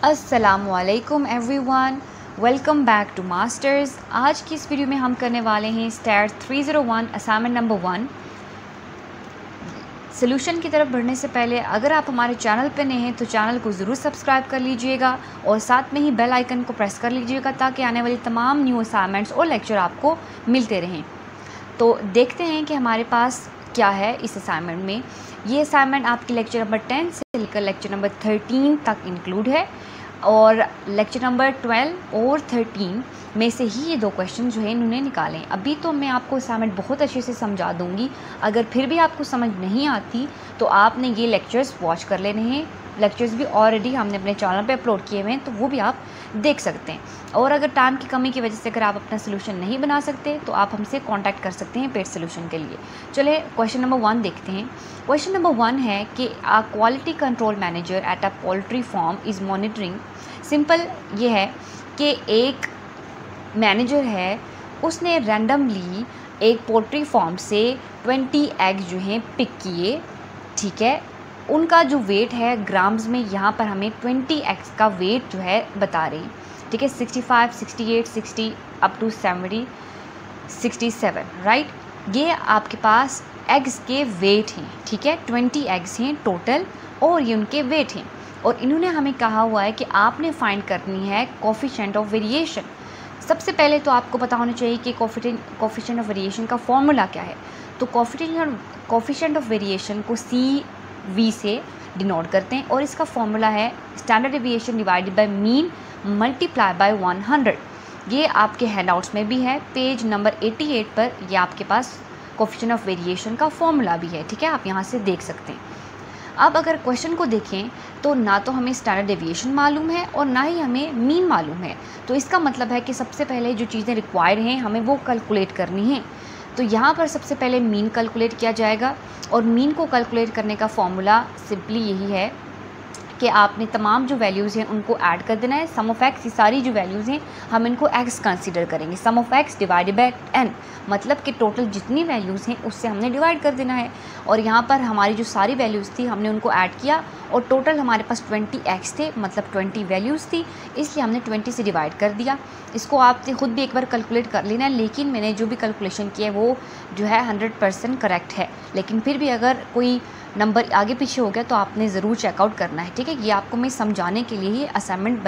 अस्सलामुअलैकुम everyone, welcome back to Masters. आज की इस वीडियो में हम करने वाले हैं स्टैट 301 असाइनमेंट नंबर 1। सोल्यूशन की तरफ बढ़ने से पहले अगर आप हमारे चैनल पर नए हैं तो चैनल को ज़रूर सब्सक्राइब कर लीजिएगा और साथ में ही बेल आइकन को प्रेस कर लीजिएगा ताकि आने वाली तमाम न्यू असाइनमेंट्स और लेक्चर आपको मिलते रहें। तो देखते हैं कि हमारे पास क्या है इस असाइनमेंट में। ये असाइनमेंट आपके लेक्चर नंबर 10 से लेकर लेक्चर नंबर 13 तक इंक्लूड है और लेक्चर नंबर 12 और 13 में से ही ये दो क्वेश्चन जो है इन्होंने निकाले हैं। अभी तो मैं आपको असाइनमेंट बहुत अच्छे से समझा दूंगी, अगर फिर भी आपको समझ नहीं आती तो आपने ये लेक्चर्स वॉच कर लेने हैं। लेक्चर्स भी ऑलरेडी हमने अपने चैनल पे अपलोड किए हुए हैं, तो वो भी आप देख सकते हैं। और अगर टाइम की कमी की वजह से अगर आप अपना सोल्यूशन नहीं बना सकते तो आप हमसे कांटेक्ट कर सकते हैं पेड सोल्यूशन के लिए। चलिए क्वेश्चन नंबर 1 देखते हैं। क्वेश्चन नंबर 1 है कि a quality control manager at a poultry farm is monitoring. Simple ये है कि एक मैनेजर है, उसने रैंडमली एक पोल्ट्री फार्म से 20 एग्स जो हैं पिक किए, ठीक है। उनका जो वेट है ग्राम्स में, यहाँ पर हमें 20 एग्स का वेट जो है बता रही, ठीक है। 65, 68, 60 अप टू 70, 67, राइट। ये आपके पास एग्स के वेट हैं, ठीक है। 20 एग्स हैं टोटल और ये उनके वेट हैं। और इन्होंने हमें कहा हुआ है कि आपने फाइंड करनी है कोफिशिएंट ऑफ वेरिएशन। सबसे पहले तो आपको पता होना चाहिए कि कोफिशिएंट ऑफ वेरिएशन का फॉर्मूला क्या है। तो कोफिशिएंट ऑफ वेरिएशन को CV से डिनोट करते हैं और इसका फॉर्मूला है standard deviation divided by mean multiply by 100। ये आपके हैंडआउट्स में भी है, पेज नंबर 88 पर ये आपके पास कोफिशिएंट ऑफ वेरिएशन का फॉर्मूला भी है, ठीक है। आप यहाँ से देख सकते हैं। अब अगर क्वेश्चन को देखें तो ना तो हमें स्टैंडर्ड डेविएशन मालूम है और ना ही हमें मीन मालूम है। तो इसका मतलब है कि सबसे पहले जो चीज़ें रिक्वायर्ड हैं हमें वो कैलकुलेट करनी है। तो यहाँ पर सबसे पहले मीन कैलकुलेट किया जाएगा और मीन को कैलकुलेट करने का फॉर्मूला सिंपली यही है कि आपने तमाम जो वैल्यूज़ हैं उनको ऐड कर देना है। सम ऑफ एक्स, ये सारी जो वैल्यूज़ हैं हम इनको एक्स कंसीडर करेंगे। Sum of x divided by n, मतलब कि टोटल जितनी वैल्यूज़ हैं उससे हमने डिवाइड कर देना है। और यहाँ पर हमारी जो सारी वैल्यूज़ थी हमने उनको ऐड किया और टोटल हमारे पास 20 एक्स थे, मतलब 20 वैल्यूज़ थी, इसलिए हमने 20 से डिवाइड कर दिया। इसको आपने ख़ुद भी एक बार कैलकुलेट कर लेना है, लेकिन मैंने जो भी कैलकुलेशन किया है वो जो है 100% करेक्ट है। लेकिन फिर भी अगर कोई नंबर आगे पीछे हो गया तो आपने ज़रूर चेकआउट करना है, ठीक है। ये आपको मैं समझाने के लिए ही असाइनमेंट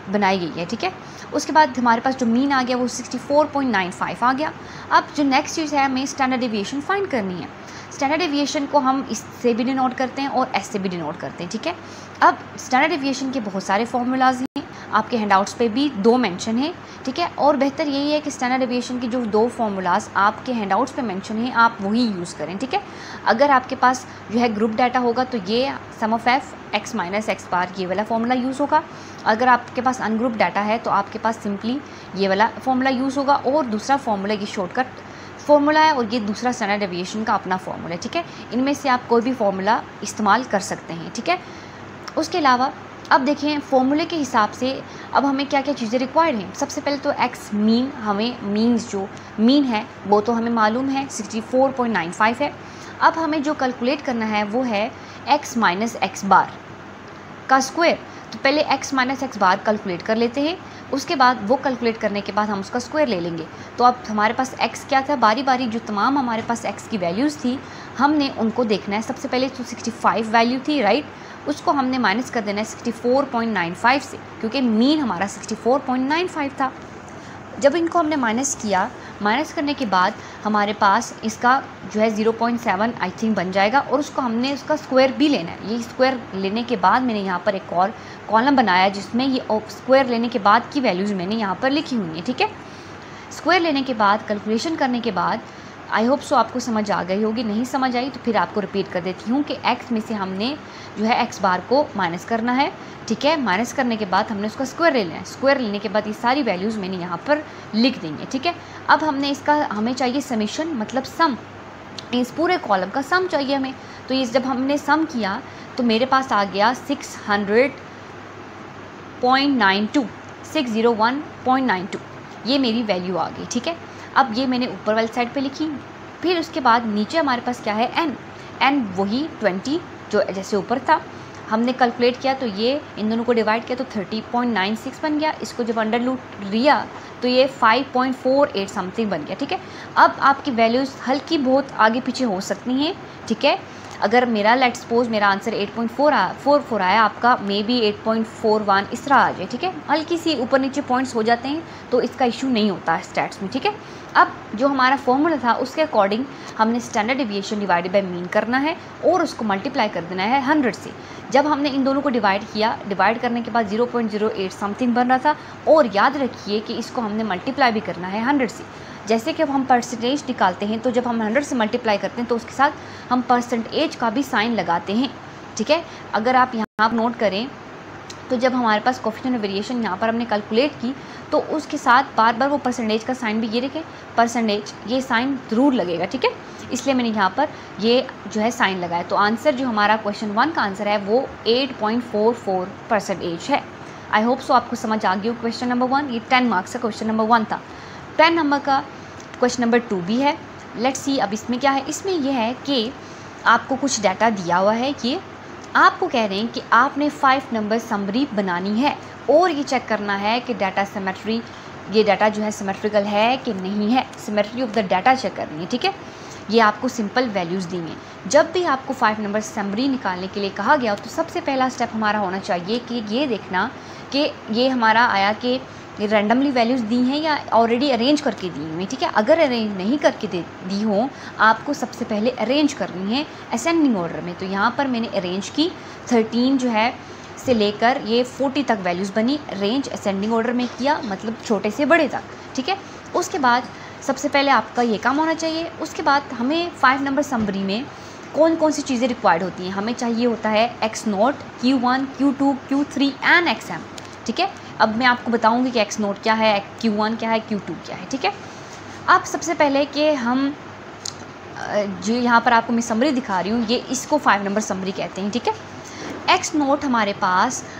बनाई गई है, ठीक है। उसके बाद हमारे पास जो मीन आ गया वो 64.95 आ गया। अब जो नेक्स्ट चीज़ है, हमें स्टैंडर्ड डेविएशन फाइंड करनी है। स्टैंडर्ड डेविएशन को हम इससे भी डिनोट करते हैं और एस से भी डिनोट करते हैं, ठीक है। अब स्टैंडर्ड डेविएशन के बहुत सारे फॉर्मूलाज हैं, आपके हैंडआउट्स पे भी 2 मेंशन है, ठीक है। और बेहतर यही है कि स्टैंडर्ड डेविएशन की जो 2 फॉर्मूलाज आपके हैंडआउट्स पे मेंशन हैं आप वही यूज़ करें, ठीक है। अगर आपके पास जो है ग्रुप डाटा होगा तो ये sum of f x minus x bar ये वाला फॉर्मूला यूज़ होगा। अगर आपके पास अनग्रुप डाटा है तो आपके पास सिंपली ये वाला फॉर्मूला यूज़ होगा और दूसरा फॉर्मूला ये शॉर्टकट फॉर्मूला है और ये दूसरा स्टैंडर्ड डेविएशन का अपना फॉर्मूला है, ठीक है। इनमें से आप कोई भी फॉर्मूला इस्तेमाल कर सकते हैं, ठीक है। उसके अलावा अब देखें फॉर्मूले के हिसाब से अब हमें क्या क्या चीज़ें रिक्वायर्ड हैं। सबसे पहले तो एक्स मीन, हमें मीन्स जो मीन है वो तो हमें मालूम है 64.95 है। अब हमें जो कैलकुलेट करना है वो है एक्स माइनस एक्स बार का स्क्वायर। तो पहले x माइनस एक्स बार कैलकुलेट कर लेते हैं, उसके बाद वो कैलकुलेट करने के बाद हम उसका स्क्वायर ले लेंगे। तो अब हमारे पास x क्या था, बारी बारी जो तमाम हमारे पास x की वैल्यूज़ थी हमने उनको देखना है। सबसे पहले तो 65 वैल्यू थी, राइट, उसको हमने माइनस कर देना है 64.95 से, क्योंकि मीन हमारा 64.95 था। जब इनको हमने माइनस किया, माइनस करने के बाद हमारे पास इसका जो है 0.7 आई थिंक बन जाएगा और उसको हमने उसका स्क्वायर भी लेना है। ये स्क्वायर लेने के बाद मैंने यहाँ पर एक और कॉलम बनाया जिसमें ये स्क्वायर लेने के बाद की वैल्यूज़ मैंने यहाँ पर लिखी हुई हैं, ठीक है। स्क्वायर लेने के बाद कैलकुलेशन करने के बाद आई होप सो आपको समझ आ गई होगी, नहीं समझ आई तो फिर आपको रिपीट कर देती हूँ कि x में से हमने जो है x बार को माइनस करना है, ठीक है। माइनस करने के बाद हमने उसका स्क्वायर ले लेना है। स्क्वायर लेने के बाद ये सारी वैल्यूज़ मैंने यहाँ पर लिख देंगे, ठीक है। अब हमें चाहिए समीशन, मतलब सम, इस पूरे कॉलम का सम चाहिए हमें। तो ये जब हमने सम किया तो मेरे पास आ गया 601.92, ये मेरी वैल्यू आ गई, ठीक है। अब ये मैंने ऊपर वाली साइड पे लिखी। फिर उसके बाद नीचे हमारे पास क्या है, n वही 20 जो जैसे ऊपर था। हमने कैलकुलेट किया तो ये इन दोनों को डिवाइड किया तो 30.96 बन गया। इसको जब अंडर रूट लिया तो ये 5.48 समथिंग बन गया। ठीक है, अब आपकी वैल्यूज़ हल्की बहुत आगे पीछे हो सकती हैं। ठीक है, अगर मेरा लेट्स सपोज मेरा आंसर 8.44 आया, आपका मे बी 8.41 इस तरह आ जाए। ठीक है, हल्की सी ऊपर नीचे पॉइंट्स हो जाते हैं तो इसका इशू नहीं होता है स्टैट्स में। ठीक है, अब जो हमारा फॉर्मूला था उसके अकॉर्डिंग हमने standard deviation divided by mean करना है और उसको मल्टीप्लाई कर देना है 100 से। जब हमने इन दोनों को डिवाइड किया, डिवाइड करने के बाद 0.08 समथिंग बन रहा था, और याद रखिए कि इसको हमने मल्टीप्लाई भी करना है 100 से। जैसे कि अब हम परसेंटेज निकालते हैं तो जब हम 100 से मल्टीप्लाई करते हैं तो उसके साथ हम परसेंटेज का भी साइन लगाते हैं। ठीक है, अगर आप यहाँ नोट करें तो जब हमारे पास कोएफिशिएंट ऑफ वेरिएशन यहाँ पर हमने कैलकुलेट की तो उसके साथ बार बार वो परसेंटेज का साइन भी, ये देखें परसेंटेज, ये साइन ज़रूर लगेगा। ठीक है, इसलिए मैंने यहाँ पर ये जो है साइन लगाया। तो आंसर जो हमारा क्वेश्चन 1 का आंसर है वो 8.44% है। आई होप सो आपको समझ आ गई हो क्वेश्चन नंबर 1। ये 10 मार्क्स का क्वेश्चन नंबर 1 था। 10 नंबर का क्वेश्चन नंबर 2 भी है। लेट्स सी अब इसमें क्या है। इसमें यह है कि आपको कुछ डाटा दिया हुआ है कि आपको कह रहे हैं कि आपने 5 नंबर समरी बनानी है और ये चेक करना है कि डाटा सिमेट्री, ये डाटा जो है सिमेट्रिकल है कि नहीं है। Symmetry of the data check करनी है। ठीक है, ये आपको सिंपल वैल्यूज़ दी हैं। जब भी आपको 5 नंबर समरी निकालने के लिए कहा गया तो सबसे पहला स्टेप हमारा होना चाहिए कि ये देखना कि ये हमारा आया कि ये रैंडमली वैल्यूज़ दी हैं या ऑलरेडी अरेंज करके दी हुई। ठीक है, अगर अरेंज नहीं करके दी हो आपको सबसे पहले अरेंज करनी है असेंडिंग ऑर्डर में। तो यहाँ पर मैंने अरेंज की 13 जो है से लेकर ये 40 तक वैल्यूज़ बनी। रेंज असेंडिंग ऑर्डर में किया, मतलब छोटे से बड़े तक। ठीक है, उसके बाद सबसे पहले आपका ये काम होना चाहिए। उसके बाद हमें 5 नंबर समरी में कौन कौन सी चीज़ें रिक्वायर्ड होती हैं। हमें चाहिए होता है x0, q1, q2, q3 and xm। ठीक है, अब मैं आपको बताऊंगी कि x0 क्या है, q1 क्या है, q2 क्या है। ठीक है, अब सबसे पहले कि हम जो यहाँ पर आपको मैं समरी दिखा रही हूँ, ये इसको 5 नंबर समरी कहते हैं। ठीक है, x0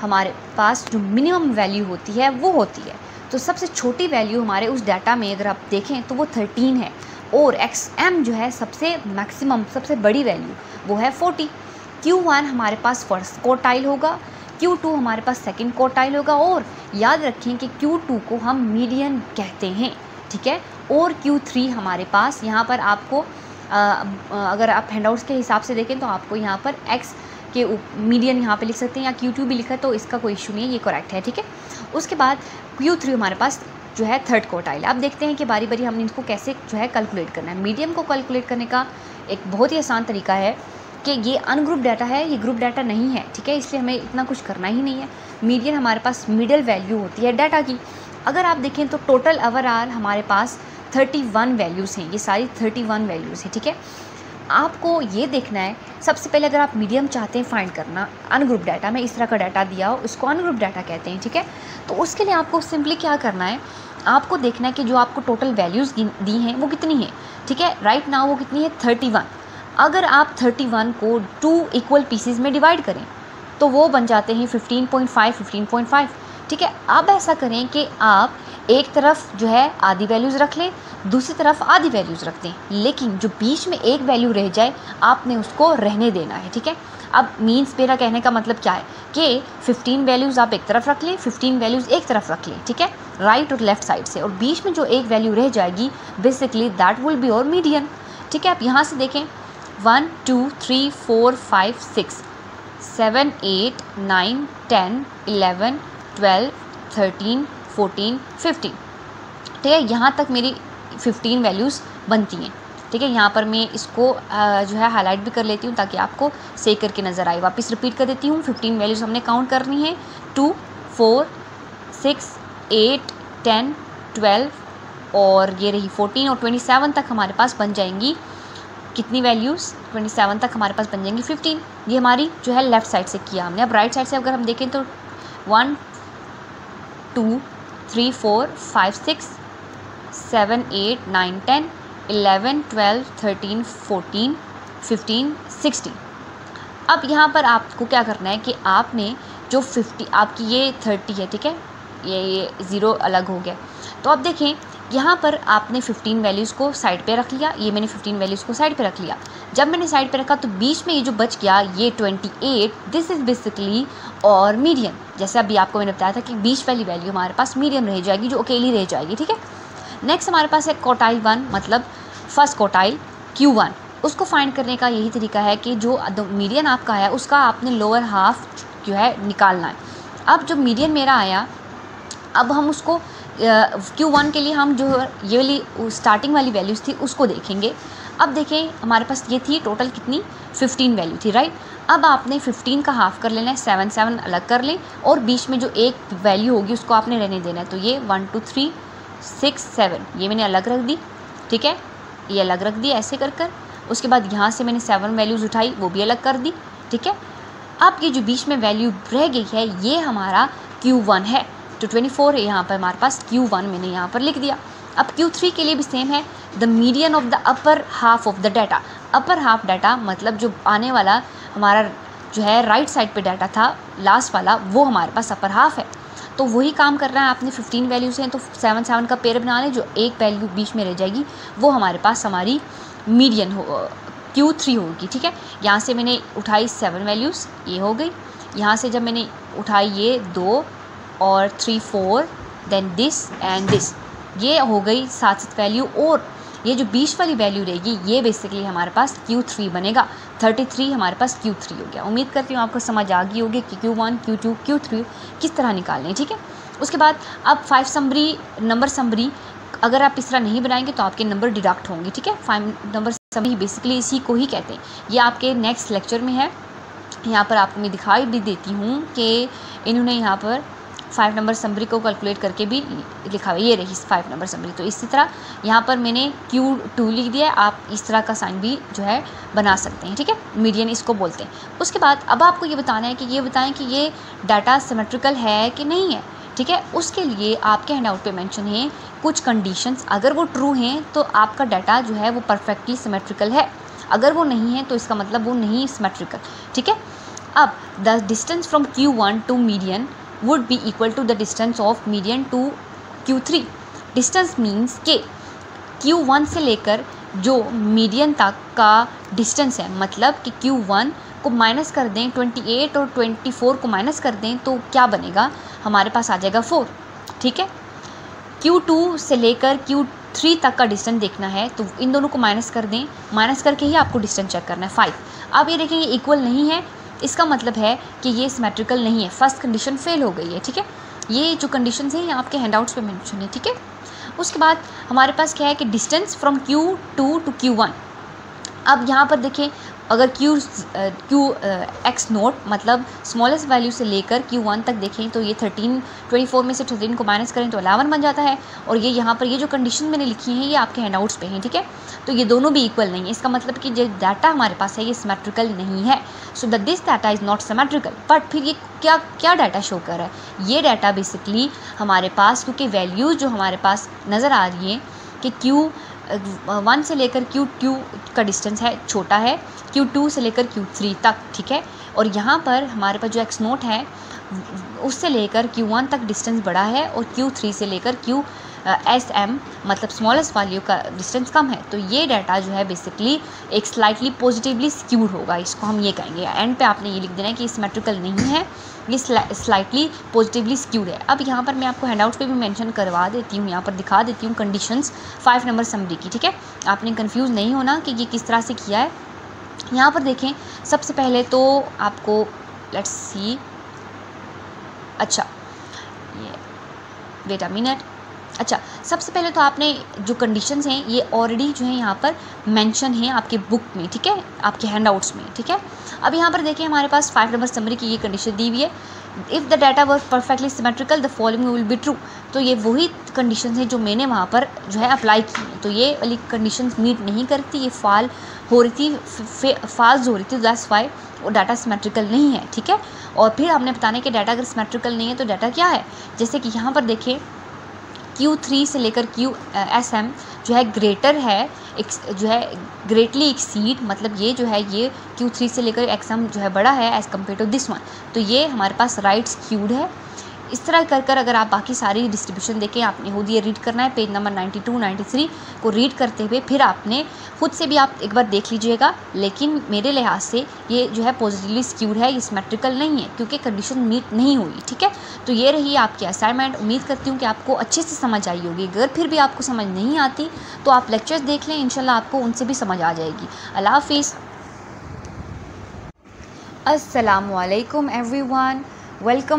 हमारे पास जो मिनिमम वैल्यू होती है वो होती है। तो सबसे छोटी वैल्यू हमारे उस डाटा में अगर आप देखें तो वो 13 है, और xm जो है सबसे मैक्सिमम, सबसे बड़ी वैल्यू वो है 40। q1 हमारे पास फर्स्ट क्वार्टाइल होगा, q2 हमारे पास सेकंड क्वार्टाइल होगा, और याद रखें कि q2 को हम मीडियन कहते हैं। ठीक है, और q3 हमारे पास यहाँ पर आपको अगर आप हैंडआउट्स के हिसाब से देखें तो आपको यहाँ पर x के मीडियन यहाँ पे लिख सकते हैं, या q2 भी लिखा है तो इसका कोई इशू नहीं है, ये करेक्ट है। ठीक है, उसके बाद q3 हमारे पास जो है थर्ड क्वार्टाइल। अब देखते हैं कि बारी बारी हमने इसको कैसे जो है कैलकुलेट करना है। मीडियम को कैलकुलेट करने का एक बहुत ही आसान तरीका है कि ये अनग्रुप डाटा है, ये ग्रुप डाटा नहीं है। ठीक है, इसलिए हमें इतना कुछ करना ही नहीं है। मीडियन हमारे पास मिडल वैल्यू होती है डाटा की। अगर आप देखें तो टोटल ओवरऑल हमारे पास 31 वैल्यूज़ हैं, ये सारी 31 वैल्यूज़ हैं। ठीक है, आपको ये देखना है सबसे पहले, अगर आप मीडियम चाहते हैं फाइंड करना अनग्रुप डाटा में, इस तरह का डाटा दिया हो उसको अनग्रुप डाटा कहते हैं। ठीक है, तो उसके लिए आपको सिंपली क्या करना है, आपको देखना है कि जो आपको टोटल वैल्यूज़ दी हैं वो कितनी है। ठीक है, राइट नाउ वो कितनी है 31। अगर आप 31 को 2 इक्वल पीसीज में डिवाइड करें तो वो बन जाते हैं 15.5। ठीक है, अब ऐसा करें कि आप एक तरफ जो है आधी वैल्यूज़ रख लें, दूसरी तरफ आधी वैल्यूज़ रख दें, लेकिन जो बीच में एक वैल्यू रह जाए आपने उसको रहने देना है। ठीक है, अब मीन्स मेरा कहने का मतलब क्या है कि 15 वैल्यूज़ आप एक तरफ रख लें, 15 वैल्यूज़ एक तरफ रख लें। ठीक है, राइट और लेफ्ट साइड से, और बीच में जो एक वैल्यू रह जाएगी basically that will be your median. ठीक है, आप यहाँ से देखें 1 2 3 4 5 6 7 8 9 10 11 12 13 14 15। ठीक है, यहाँ तक मेरी 15 वैल्यूज़ बनती हैं। ठीक है, यहाँ पर मैं इसको जो है हाईलाइट भी कर लेती हूँ ताकि आपको सही करके नज़र आए। वापस रिपीट कर देती हूँ, 15 वैल्यूज़ हमने काउंट करनी है। 2 4 6 8 10 12 और ये रही 14 और 27 तक हमारे पास बन जाएंगी कितनी वैल्यूज़, 27 तक हमारे पास बन जाएंगी 15। ये हमारी जो है लेफ़्ट साइड से किया हमने। अब राइट साइड से अगर हम देखें तो 1 2 3 4 5 6 7 8 9 10 11 12 13 14 15 16। अब यहाँ पर आपको क्या करना है कि आपने जो 50 आपकी ये 30 है। ठीक है, ये 0 अलग हो गया। तो अब देखें यहाँ पर आपने 15 वैल्यूज़ को साइड पे रख लिया, ये मैंने 15 वैल्यूज़ को साइड पे रख लिया। जब मैंने साइड पे रखा तो बीच में ये जो बच गया ये 28, दिस इज़ बेसिकली और मीडियन। जैसे अभी आपको मैंने बताया था कि बीच वाली वैल्यू हमारे पास मीडियन रह जाएगी, जो अकेली रह जाएगी, ठीक है। नेक्स्ट हमारे पास है क्वार्टाइल 1, मतलब फर्स्ट क्वार्टाइल Q1। उसको फाइंड करने का यही तरीका है कि जो मीडियन आपका है उसका आपने लोअर हाफ जो है निकालना है। अब जो मीडियन मेरा आया, अब हम उसको Q1 के लिए हम जो ये वाली स्टार्टिंग वाली वैल्यूज़ थी उसको देखेंगे। अब देखें हमारे पास ये थी टोटल कितनी 15 वैल्यू थी, राइट। अब आपने 15 का हाफ कर लेना है, 7 7 अलग कर लें और बीच में जो एक वैल्यू होगी उसको आपने रहने देना है। तो ये 1 2 3 6 7 ये मैंने अलग रख दी, ठीक है, ये अलग रख दी ऐसे कर कर। उसके बाद यहाँ से मैंने 7 वैल्यूज़ उठाई, वो भी अलग कर दी, ठीक है। अब ये जो बीच में वैल्यू रह गई है ये हमारा Q1 है। तो 24 है यहाँ पर हमारे पास, Q1 मैंने यहाँ पर लिख दिया। अब Q3 के लिए भी सेम है, the median of the upper half of the data. Upper half data मतलब जो आने वाला हमारा जो है राइट साइड पे डाटा था लास्ट वाला, वो हमारे पास अपर हाफ है। तो वही काम कर रहा है, आपने 15 वैल्यूज़ हैं तो 7 7 का पेयर बना लें, जो एक वैल्यू बीच में रह जाएगी वो हमारे पास हमारी मीडियन हो Q3 होगी, ठीक है। यहाँ से मैंने उठाई 7 वैल्यूज़, ये हो गई। यहाँ से जब मैंने उठाई ये 2 और 3 4 देन दिस एंड दिस, ये हो गई 7 वैल्यू। और ये जो बीच वाली वैल्यू रहेगी ये बेसिकली हमारे पास Q3 बनेगा। 33 हमारे पास Q3 हो गया। उम्मीद करती हूँ आपको समझ आ गई होगी कि Q1 Q2 Q3 किस तरह निकालने, ठीक है। उसके बाद अब 5 समरी नंबर समरी अगर आप इस तरह नहीं बनाएंगे तो आपके नंबर डिडक्ट होंगे, ठीक है। 5 नंबर समरी बेसिकली इसी को ही कहते हैं। ये आपके नेक्स्ट लेक्चर में है। यहाँ पर आपको मैं दिखाई भी देती हूँ कि इन्होंने यहाँ पर 5 नंबर समरी को कैलकुलेट करके भी लिखा हुआ, ये रही 5 नंबर समरी। तो इसी तरह यहाँ पर मैंने Q2 लिख दिया है, आप इस तरह का साइन भी जो है बना सकते हैं, ठीक है। मीडियन इसको बोलते हैं। उसके बाद अब आपको ये बताना है कि ये बताएं कि ये डाटा सिमेट्रिकल है कि नहीं है, ठीक है। उसके लिए आपके हैंडआउट पे मेंशन है कुछ कंडीशंस, अगर वो ट्रू हैं तो आपका डाटा जो है वो परफेक्टली सिमेट्रिकल है, अगर वो नहीं है तो इसका मतलब वो नहीं सिमेट्रिकल, ठीक है। अब the distance from Q1 to median would be equal to the distance of median to Q3। Distance means के Q1 से लेकर जो मीडियन तक का डिस्टेंस है, मतलब कि Q1 को माइनस कर दें 28 और 24 को माइनस कर दें तो क्या बनेगा, हमारे पास आ जाएगा 4, ठीक है। Q2 से लेकर Q3 तक का डिस्टेंस देखना है तो इन दोनों को माइनस कर दें, माइनस करके ही आपको डिस्टेंस चेक करना है 5। अब ये देखेंगे इक्वल नहीं है, इसका मतलब है कि ये सिमेट्रिकल नहीं है, फर्स्ट कंडीशन फेल हो गई है, ठीक है। ये जो कंडीशंस हैं ये आपके हैंडआउट्स पे मेंशन है, ठीक है। उसके बाद हमारे पास क्या है कि distance from Q2 to Q1। अब यहाँ पर देखें अगर X0 मतलब स्मॉलेस्ट वैल्यू से लेकर Q1 तक देखें तो ये 24 में से 13 को माइनस करें तो 11 बन जाता है। और ये यहाँ पर ये जो कंडीशन मैंने लिखी है ये आपके हैंडआउट्स पे हैं, ठीक है। तो ये दोनों भी इक्वल नहीं है, इसका मतलब कि जो डाटा हमारे पास है ये सिमेट्रिकल नहीं है। So this data is not symmetrical. But फिर ये क्या डाटा शो कर रहा है, ये डाटा बेसिकली हमारे पास, क्योंकि वैल्यूज़ जो हमारे पास नज़र आ रही है कि Q1 से लेकर Q2 का डिस्टेंस है छोटा है, Q2 से लेकर Q3 तक, ठीक है। और यहाँ पर हमारे पास जो X0 है उससे लेकर Q1 तक डिस्टेंस बड़ा है और Q3 से लेकर SM मतलब स्मॉलेस्ट वैल्यू का डिस्टेंस कम है। तो ये डाटा जो है बेसिकली एक स्लाइटली पॉजिटिवली स्क्यूड होगा, इसको हम ये कहेंगे। एंड पे आपने ये लिख देना है कि सिमेट्रिकल नहीं है, ये स्लाइटली पॉजिटिवली स्क्यूड है। अब यहाँ पर मैं आपको हैंडआउट पे भी मेंशन करवा देती हूँ, यहाँ पर दिखा देती हूँ कंडीशंस 5 नंबर समरी की, ठीक है। आपने कंफ्यूज नहीं होना कि ये किस तरह से किया है। यहाँ पर देखें सबसे पहले तो आपको लेट्स सी, अच्छा ये वेट अ मिनट, अच्छा सबसे पहले तो आपने जो कंडीशंस हैं ये ऑलरेडी जो है यहाँ पर मेंशन है आपके बुक में, ठीक है, आपके हैंडआउट्स में, ठीक है। अब यहाँ पर देखिए हमारे पास 5 नंबर समरी की ये कंडीशन दी हुई है, if the data work perfectly symmetrical the following will be true. तो ये वही कंडीशंस हैं जो मैंने वहाँ पर जो है अप्लाई की हैं। तो ये वाली कंडीशंस मीट नहीं करती, ये फॉल्स हो रही थी, दैट्स व्हाई वो डाटा सिमेट्रिकल नहीं है, ठीक है। और फिर हमने बताने कि डाटा अगर सिमेट्रिकल नहीं है तो डाटा क्या है, जैसे कि यहाँ पर देखें Q3 से लेकर SM जो है ग्रेटर है, जो है ग्रेटली एक्सीड, मतलब ये जो है ये Q3 से लेकर XM जो है बड़ा है as compare to this one. तो ये हमारे पास राइट स्क्यूड है। इस तरह कर अगर आप बाकी सारी डिस्ट्रीब्यूशन देखें, आपने खुद ये रीड करना है, पेज नंबर 92 93 को रीड करते हुए फिर आपने खुद से भी आप एक बार देख लीजिएगा। लेकिन मेरे लिहाज से ये जो है पॉजिटिवली स्क्यूड है, ये सिमेट्रिकल नहीं है क्योंकि कंडीशन मीट नहीं हुई। ठीक है, तो ये रही आपकी असाइनमेंट। उम्मीद करती हूँ कि आपको अच्छे से समझ आई होगी। अगर फिर भी आपको समझ नहीं आती तो आप लेक्चर्स देख लें, इंशाल्लाह आपको उनसे भी समझ आ जाएगी। अल्लाह हाफिज़। अस्सलामु अलैकुम एवरीवन, वेलकम।